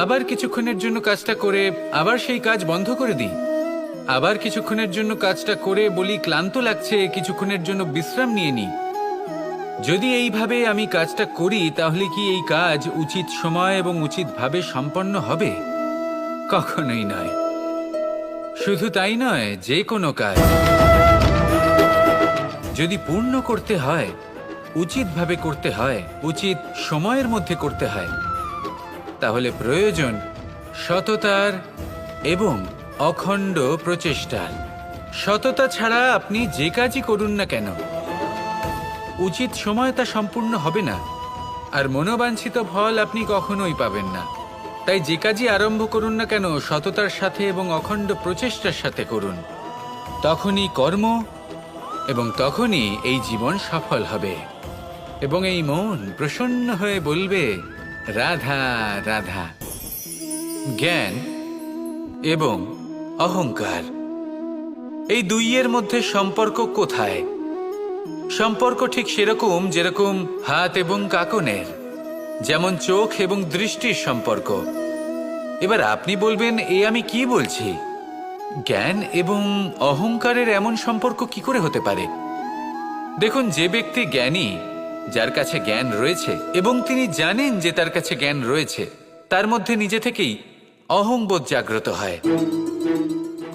আবার কিছুক্ষণের জন্য কাজটা করে আবার সেই কাজ বন্ধ করে দিই, আবার কিছুক্ষণের জন্য কাজটা করে বলি ক্লান্ত লাগছে, কিছুক্ষণের জন্য বিশ্রাম নিয়ে নিই, যদি এইভাবে আমি কাজটা করি তাহলে কি এই কাজ উচিত সময় এবং উচিতভাবে সম্পন্ন হবে? কখনোই নয়। শুধু তাই নয়, যে কোনো কাজ যদি পূর্ণ করতে হয়, উচিতভাবে করতে হয়, উচিত সময়ের মধ্যে করতে হয়, তাহলে প্রয়োজন সততার এবং অখণ্ড প্রচেষ্টার। সততা ছাড়া আপনি যে কাজই করুন না কেন, উচিত সময় তা সম্পূর্ণ হবে না, আর মনোবাঞ্ছিত ফল আপনি কখনোই পাবেন না। তাই যে কাজই আরম্ভ করুন না কেন, সততার সাথে এবং অখণ্ড প্রচেষ্টার সাথে করুন। তখনই কর্ম এবং তখনই এই জীবন সফল হবে এবং এই মন প্রসন্ন হয়ে বলবে, রাধা রাধা। জ্ঞান এবং অহংকার, এই দুইয়ের মধ্যে সম্পর্ক কোথায়? সম্পর্ক ঠিক সেরকম যেরকম হাত এবং কাকনের, যেমন চোখ এবং দৃষ্টির সম্পর্ক। এবার আপনি বলবেন, এ আমি কি বলছি? জ্ঞান এবং অহংকারের এমন সম্পর্ক কি করে হতে পারে? দেখুন, যে ব্যক্তি জ্ঞানী, যার কাছে জ্ঞান রয়েছে এবং তিনি জানেন যে তার কাছে জ্ঞান রয়েছে, তার মধ্যে নিজে থেকেই অহংবোধ জাগ্রত হয়।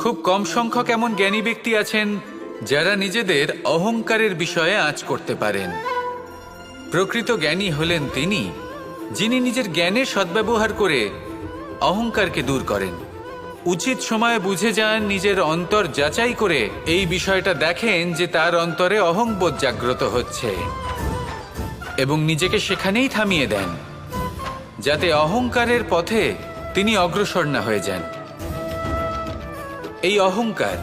খুব কম সংখ্যক এমন জ্ঞানী ব্যক্তি আছেন যারা নিজেদের অহংকারের বিষয়ে আঁচ করতে পারেন। প্রকৃত জ্ঞানী হলেন তিনি, যিনি নিজের জ্ঞানের সদ্ব্যবহার করে অহংকারকে দূর করেন। উচিত সময়ে বুঝে যান, নিজের অন্তর যাচাই করে এই বিষয়টা দেখেন যে তার অন্তরে অহংবোধ জাগ্রত হচ্ছে এবং নিজেকে সেখানেই থামিয়ে দেন, যাতে অহংকারের পথে তিনি অগ্রসর না হয়ে যান। এই অহংকার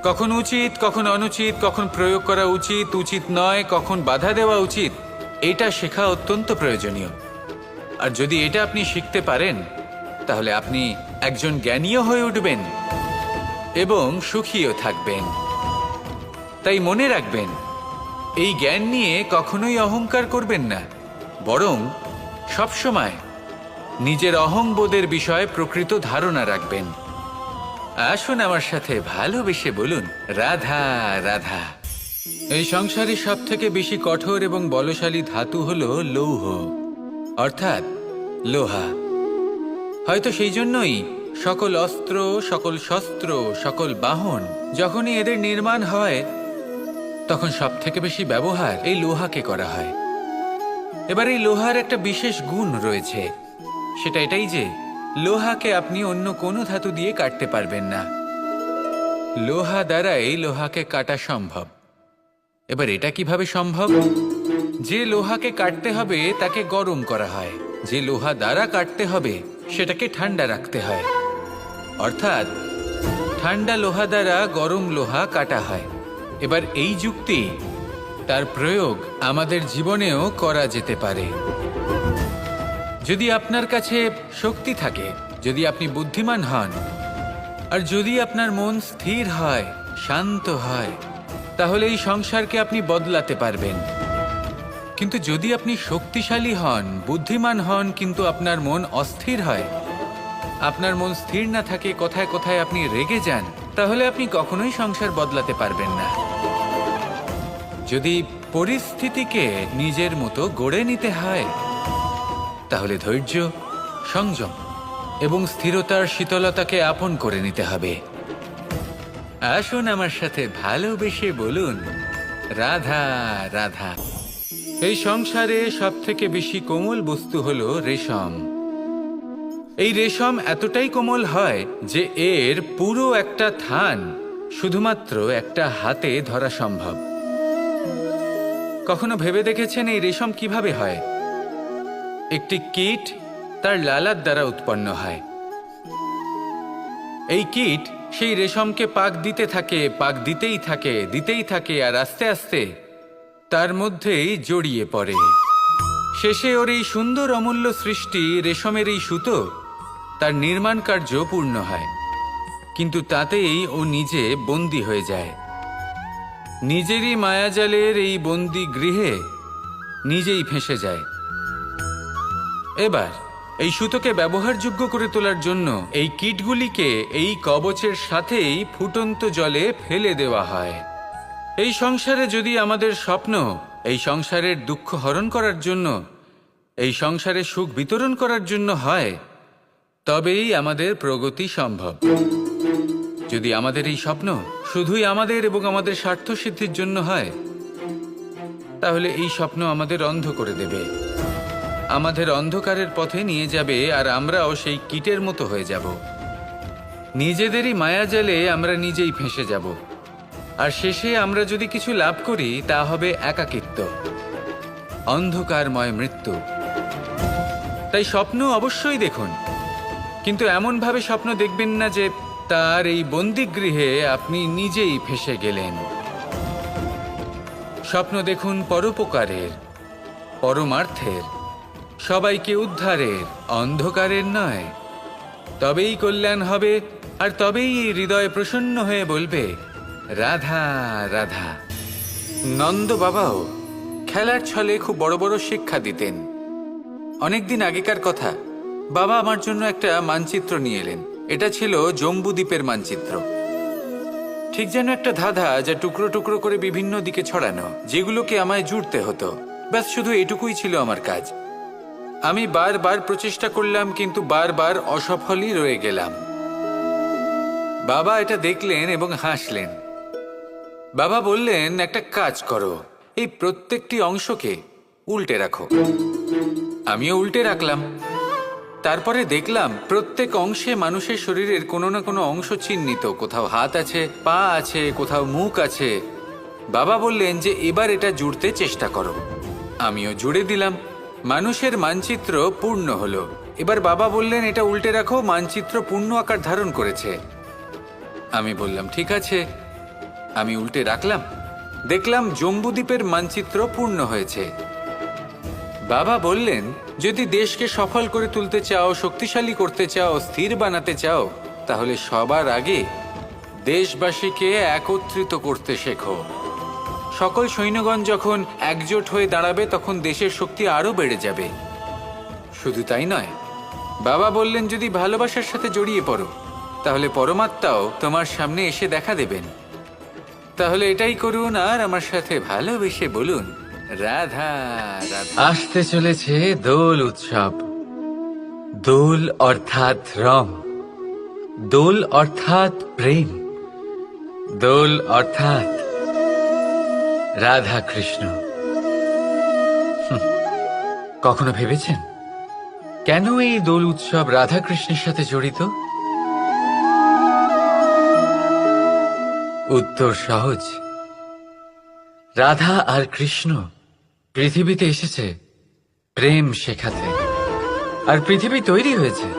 কখন উচিত, কখন অনুচিত, কখন প্রয়োগ করা উচিত, উচিত নয়, কখন বাধা দেওয়া উচিত, এটা শেখা অত্যন্ত প্রয়োজনীয়। আর যদি এটা আপনি শিখতে পারেন তাহলে আপনি একজন জ্ঞানীও হয়ে উঠবেন এবং সুখীও থাকবেন। তাই মনে রাখবেন, এই জ্ঞান নিয়ে কখনোই অহংকার করবেন না, বরং সবসময় নিজের অহংবোধের বিষয়ে প্রকৃত ধারণা রাখবেন। আসুন আমার সাথে ভালোবেসে বলুন, রাধা রাধা। এই সংসারে সব থেকে বেশি কঠোর এবং বলশালী ধাতু হলো লৌহ, অর্থাৎ লোহা। হয়তো সেই জন্যই সকল অস্ত্র, সকল শস্ত্র, সকল বাহন যখনই এদের নির্মাণ হয় তখন সব থেকে বেশি ব্যবহার এই লোহাকে করা হয়। এবার এই লোহার একটা বিশেষ গুণ রয়েছে, সেটা এটাই যে লোহাকে আপনি অন্য কোনো ধাতু দিয়ে কাটতে পারবেন না। লোহা দ্বারাই লোহাকে কাটা সম্ভব। এবার এটা কিভাবে সম্ভব? যে লোহাকে কাটতে হবে তাকে গরম করা হয়, যে লোহা দ্বারা কাটতে হবে সেটাকে ঠান্ডা রাখতে হয়। অর্থাৎ ঠান্ডা লোহা দ্বারা গরম লোহা কাটা হয়। এবার এই যুক্তি, তার প্রয়োগ আমাদের জীবনেও করা যেতে পারে। যদি আপনার কাছে শক্তি থাকে, যদি আপনি বুদ্ধিমান হন, আর যদি আপনার মন স্থির হয়, শান্ত হয়, তাহলে এই সংসারকে আপনি বদলাতে পারবেন। কিন্তু যদি আপনি শক্তিশালী হন, বুদ্ধিমান হন, কিন্তু আপনার মন অস্থির হয়, আপনার মন স্থির না থাকে, কোথায় কোথায় আপনি রেগে যান, তাহলে আপনি কখনোই সংসার বদলাতে পারবেন না। যদি পরিস্থিতিকে নিজের মতো গড়ে নিতে হয়, তাহলে ধৈর্য, সংযম এবং স্থিরতার শীতলতাকে আপন করে নিতে হবে। আসুন আমার সাথে ভালোবেসে বলুন, রাধা রাধা। এই সংসারে সব থেকে বেশি কোমল বস্তু হলো রেশম। এই রেশম এতটাই কোমল হয় যে এর পুরো একটা থান শুধুমাত্র একটা হাতে ধরা সম্ভব। কখনো ভেবে দেখেছেন এই রেশম কিভাবে হয়? একটি কীট তার লালার দ্বারা উৎপন্ন হয়। এই কীট সেই রেশমকে পাক দিতে থাকে, পাক দিতেই থাকে, দিতেই থাকে, আর আস্তে আস্তে তার মধ্যেই জড়িয়ে পড়ে। শেষে ওর এই সুন্দর অমূল্য সৃষ্টি রেশমের এই সুতো, তার নির্মাণ কার্য পূর্ণ হয়। কিন্তু তাতেই ও নিজে বন্দী হয়ে যায়। নিজেরই মায়াজালের এই বন্দী গৃহে নিজেই ফেঁসে যায়। এবার এই সুতোকে ব্যবহারযোগ্য করে তোলার জন্য এই কীটগুলিকে এই কবচের সাথেই ফুটন্ত জলে ফেলে দেওয়া হয়। এই সংসারে যদি আমাদের স্বপ্ন এই সংসারের দুঃখ হরণ করার জন্য, এই সংসারে সুখ বিতরণ করার জন্য হয়, তবেই আমাদের প্রগতি সম্ভব। যদি আমাদের এই স্বপ্ন শুধুই আমাদের এবং আমাদের স্বার্থ সিদ্ধির জন্য হয়, তাহলে এই স্বপ্ন আমাদের অন্ধ করে দেবে, আমাদের অন্ধকারের পথে নিয়ে যাবে, আর আমরাও সেই কীটের মতো হয়ে যাব। নিজেদেরই মায়াজালে আমরা নিজেই ফেঁসে যাব, আর শেষে আমরা যদি কিছু লাভ করি তা হবে একাকিত্ব, অন্ধকারময় মৃত্যু। তাই স্বপ্ন অবশ্যই দেখুন, কিন্তু এমনভাবে স্বপ্ন দেখবেন না যে তার এই বন্দিগৃহে আপনি নিজেই ফেঁসে গেলেন। স্বপ্ন দেখুন পরোপকারের, পরমার্থের, সবাইকে উদ্ধারের, অন্ধকারের নয়। তবেই কল্যাণ হবে, আর তবেই এই হৃদয় প্রসন্ন হয়ে বলবে, রাধা রাধা। নন্দ বাবাও খেলার ছলে খুব বড় বড় শিক্ষা দিতেন। অনেকদিন আগেকার কথা, বাবা আমার জন্য একটা মানচিত্র নিয়ে এলেন। এটা ছিল জম্বু দ্বীপের মানচিত্র। ঠিক যেন একটা ধাঁধা, যা টুকরো টুকরো করে বিভিন্ন দিকে ছড়ানো, যেগুলোকে আমায় জুড়তে হতো। ব্যাস শুধু এটুকুই ছিল আমার কাজ। আমি বারবার প্রচেষ্টা করলাম, কিন্তু বারবার অসফলই রয়ে গেলাম। বাবা এটা দেখলেন এবং হাসলেন। বাবা বললেন, একটা কাজ করো, এই প্রত্যেকটি অংশকে উল্টে রাখো। আমিও উল্টে রাখলাম। তারপরে দেখলাম প্রত্যেক অংশে মানুষের শরীরের কোনো না কোনো অংশ চিহ্নিত। কোথাও হাত আছে, পা আছে, কোথাও মুখ আছে। বাবা বললেন যে এবার এটা জুড়তে চেষ্টা করো। আমিও জুড়ে দিলাম। মানুষের মানচিত্র পূর্ণ হলো। এবার বাবা বললেন, এটা উল্টে রাখো, মানচিত্র পূর্ণ আকার ধারণ করেছে। আমি বললাম, ঠিক আছে। আমি উল্টে রাখলাম, দেখলাম জম্বুদ্বীপের মানচিত্র পূর্ণ হয়েছে। বাবা বললেন, যদি দেশকে সফল করে তুলতে চাও, শক্তিশালী করতে চাও, স্থির বানাতে চাও, তাহলে সবার আগে দেশবাসীকে একত্রিত করতে শেখো। সকল সৈন্যগণ যখন একজোট হয়ে দাঁড়াবে, তখন দেশের শক্তি আরো বেড়ে যাবে। শুধু তাই নয়, বাবা বললেন, যদি ভালোবাসার সাথে জড়িয়ে পড়ো, তাহলে পরমাত্মাও তোমার সামনে এসে দেখা দেবেন। তাহলে এটাই করুন আর আমার সাথে ভালোবেসে বলুন, রাধা রাধা। আসতে চলেছে দোল উৎসব। দোল অর্থাৎ রং, দোল অর্থাৎ প্রেম, দোল অর্থাৎ রাধা কৃষ্ণ। কখনো ভেবেছেন কেন এই দোল উৎসব রাধা কৃষ্ণের সাথে জড়িত? উত্তর সহজ। রাধা আর কৃষ্ণ পৃথিবীতে এসেছে প্রেম শেখাতে, আর পৃথিবী তৈরি হয়েছে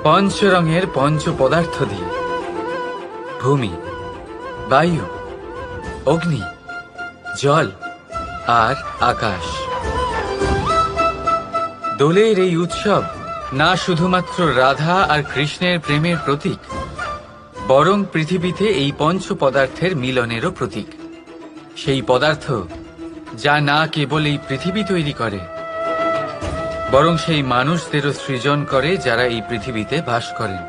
পঞ্চরঙের পঞ্চ পদার্থ দিয়ে: ভূমি, বায়ু, অগ্নি, জল আর আকাশ। দোলের এই উৎসব না শুধুমাত্র রাধা আর কৃষ্ণের প্রেমের প্রতীক, বরং পৃথিবীতে এই পঞ্চ পদার্থের মিলনেরও প্রতীক। সেই পদার্থ যা না কেবল এই পৃথিবী তৈরি করে, বরং সেই মানুষদেরও সৃজন করে যারা এই পৃথিবীতে বাস করেন।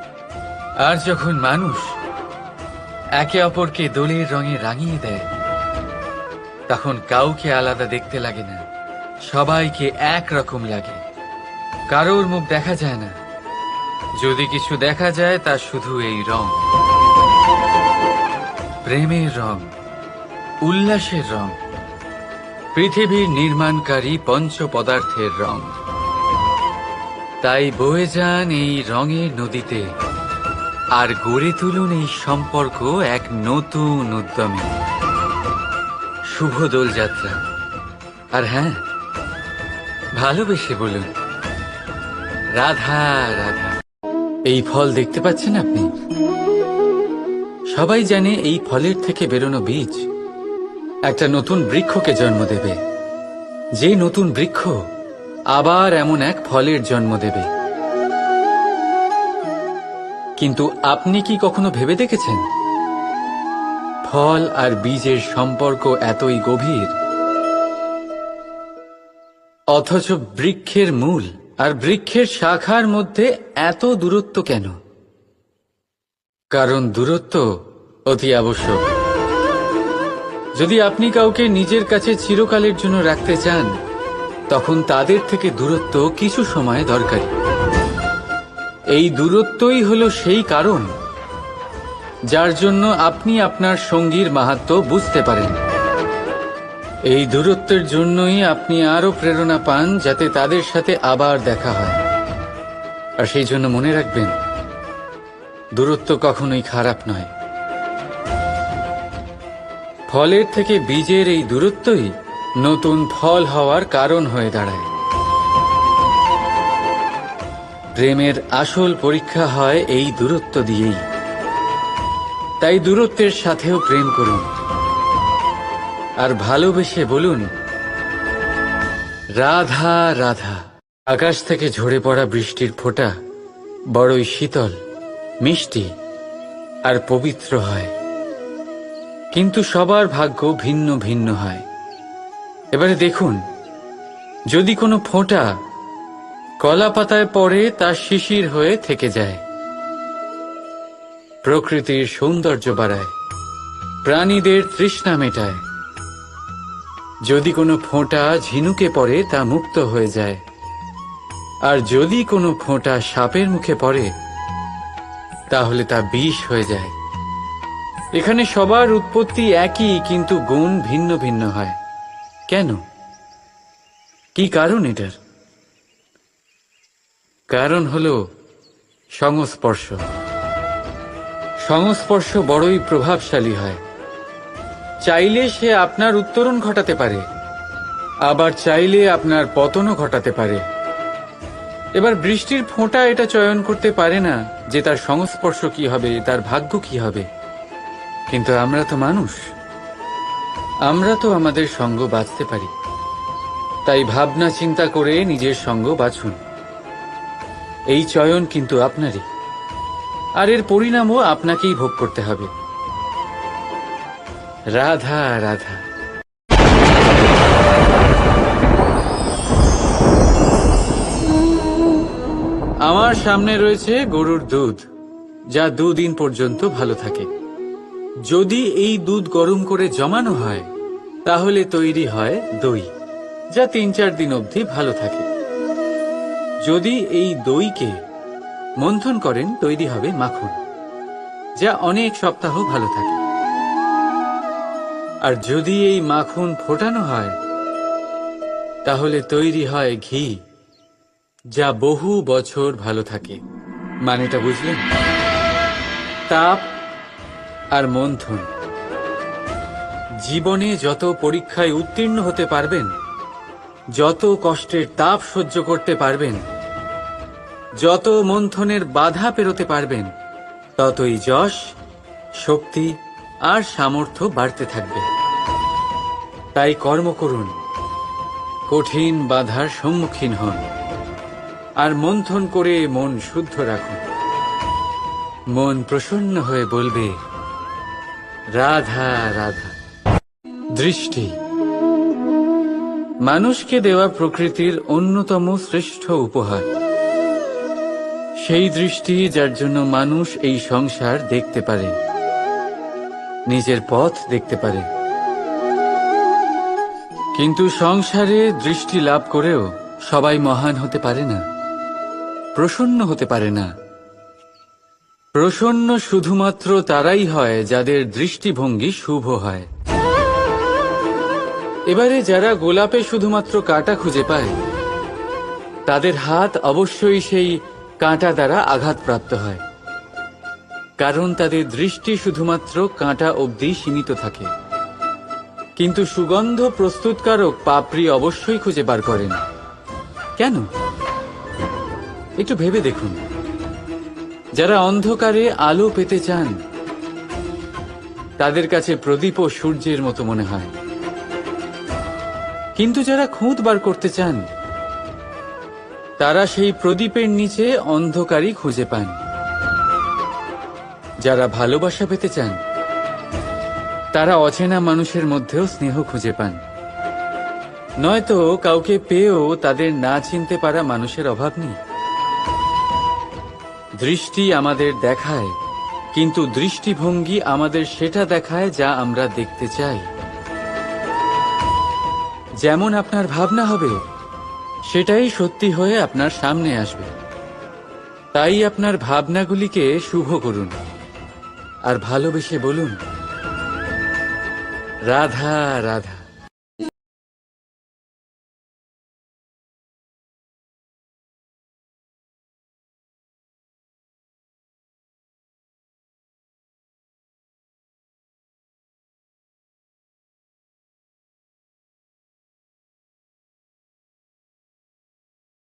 আর যখন মানুষ একে অপরকে দোলের রঙে রাঙিয়ে দেয়, তখন কাউকে আলাদা দেখতে লাগে না, সবাইকে একরকম লাগে। কারোর মুখ দেখা যায় না, যদি কিছু দেখা যায় তা শুধু এই রং, প্রেমের রং, উল্লাসের রং, পৃথিবীর নির্মাণকারী পঞ্চ পদার্থের রং। তাই বয়ে যান এই রঙের নদীতে আর গড়ে তুলুন এই সম্পর্ক এক নতুন উদ্যমে। শুভ দোলযাত্রা। আর হ্যাঁ, ভালোবেসে বলুন, রাধা রাধা। এই ফল দেখতে পাচ্ছেন আপনি? সবাই জানে এই ফলের থেকে বেরোনো বীজ একটা নতুন বৃক্ষকে জন্ম দেবে, যে নতুন বৃক্ষ আবার এমন এক ফলের জন্ম দেবে। কিন্তু আপনি কি কখনো ভেবে দেখেছেন ফল আর বীজের সম্পর্ক এতই গভীর, অথচ বৃক্ষের মূল আর বৃক্ষের শাখার মধ্যে এত দূরত্ব কেন? কারণ দূরত্ব অতি আবশ্যক। যদি আপনি কাউকে নিজের কাছে চিরকালের জন্য রাখতে চান, তখন তাদের থেকে দূরত্ব কিছু সময় দরকারি। এই দূরত্বই হলো সেই কারণ যার জন্য আপনি আপনার সঙ্গীর মাহাত্ম্য বুঝতে পারেন। এই দূরত্বের জন্যই আপনি আরো প্রেরণা পান যাতে তাদের সাথে আবার দেখা হয়। আর সেই জন্য মনে রাখবেন, দূরত্ব কখনোই খারাপ নয়। ফলের থেকে বীজের এই দূরত্বই নতুন ফল হওয়ার কারণ হয়ে দাঁড়ায়। প্রেমের আসল পরীক্ষা হয় এই দূরত্ব দিয়েই। তাই দূরত্বের সাথেও প্রেম করুন আর ভালোবেসে বলুন, রাধা রাধা। আকাশ থেকে ঝরে পড়া বৃষ্টির ফোঁটা বড়ই শীতল, মিষ্টি আর পবিত্র হয়, কিন্তু সবার ভাগ্য ভিন্ন ভিন্ন হয়। এবারে দেখুন, যদি কোনো ফোঁটা কলা পাতায় পড়ে তা শিশির হয়ে থেকে যায়, প্রকৃতির সৌন্দর্য বাড়ায়, প্রাণীদের তৃষ্ণা মেটায়। যদি কোনো ফোঁটা ঝিনুকে পড়ে তা মুক্ত হয়ে যায়, আর যদি কোনো ফোঁটা সাপের মুখে পড়ে তাহলে তা বিষ হয়ে যায়। এখানে সবার উৎপত্তি একই, কিন্তু গুণ ভিন্ন ভিন্ন হয়। কেন? কি কারণ এটার? কারণ হলো সংস্পর্শ। সংস্পর্শ বড়ই প্রভাবশালী হয়। চাইলে সে আপনার উত্তরণ ঘটাতে পারে, আবার চাইলে আপনার পতনও ঘটাতে পারে। এবার বৃষ্টির ফোঁটা এটা চয়ন করতে পারে না যে তার সংস্পর্শ কি হবে, তার ভাগ্য কি হবে। কিন্তু আমরা তো মানুষ, আমরা তো আমাদের সঙ্গ বাছতে পারি। তাই ভাবনা চিন্তা করে নিজের সঙ্গ বাছুন। এই চয়ন কিন্তু আপনারই, আর এর পরিণামও আপনাকেই ভোগ করতে হবে। রাধা রাধা। আমার সামনে রয়েছে গরুর দুধ, যা 2 দিন পর্যন্ত ভালো থাকে। যদি এই দুধ গরম করে জমানো হয় তাহলে তৈরি হয় দই, যা 3-4 দিন অবধি ভালো থাকে। যদি এই দইকে মন্থন করেন তৈরি হবে মাখন, যা অনেক সপ্তাহ ভালো থাকে। আর যদি এই মাখন ফোটানো হয় তাহলে তৈরি হয় ঘি, যা বহু বছর ভালো থাকে। মানেটা বুঝলেন? তাপ আর মন্থন। জীবনে যত পরীক্ষায় উত্তীর্ণ হতে পারবেন, যত কষ্টের তাপ সহ্য করতে পারবেন, যত মন্থনের বাধা পেরোতে পারবেন, ততই যশ, শক্তি আর সামর্থ্য বাড়তে থাকবে। তাই কর্ম করুন, কঠিন বাধার সম্মুখীন হন, আর মন্থন করে মন শুদ্ধ রাখুন। মন প্রসন্ন হয়ে বলবে, রাধা রাধা। দৃষ্টি মানুষকে দেওয়া প্রকৃতির অন্যতম শ্রেষ্ঠ উপহার। সেই দৃষ্টি যার জন্য মানুষ এই সংসার দেখতে পারে, নিজের পথ দেখতে পারে। কিন্তু সংসারে দৃষ্টি লাভ করেও সবাই মহান হতে পারে না, প্রসন্ন হতে পারে না। প্রসন্ন শুধুমাত্র তারাই হয় যাদের দৃষ্টিভঙ্গি শুভ হয়। এবারে যারা গোলাপে শুধুমাত্র কাঁটা খুঁজে পায়, তাদের হাত অবশ্যই সেই কাঁটা দ্বারা আঘাতপ্রাপ্ত হয়, কারণ তাদের দৃষ্টি শুধুমাত্র কাঁটা অবধি সীমিত থাকে। কিন্তু সুগন্ধ প্রস্তুতকারক পাপড়ি অবশ্যই খুঁজে বার করেন। কেন? একটু ভেবে দেখুন। যারা অন্ধকারে আলো পেতে চান, তাদের কাছে প্রদীপ ও সূর্যের মতো মনে হয়। কিন্তু যারা খুঁত বার করতে চান, তারা সেই প্রদীপের নিচে অন্ধকারই খুঁজে পান। যারা ভালোবাসা পেতে চান, তারা অচেনা মানুষের মধ্যেও স্নেহ খুঁজে পান। নয়তো কাউকে পেয়েও তাদের না চিনতে পারা মানুষের অভাব নেই। দৃষ্টি আমাদের দেখায়, কিন্তু দৃষ্টিভঙ্গি আমাদের সেটা দেখায় যা আমরা দেখতে চাই। যেমন আপনার ভাবনা হবে, সেটাই সত্যি হয়ে আপনার সামনে আসবে। তাই আপনার ভাবনাগুলিকে শুভ করুন, আর ভালোবেসে বলুন, রাধা রাধা।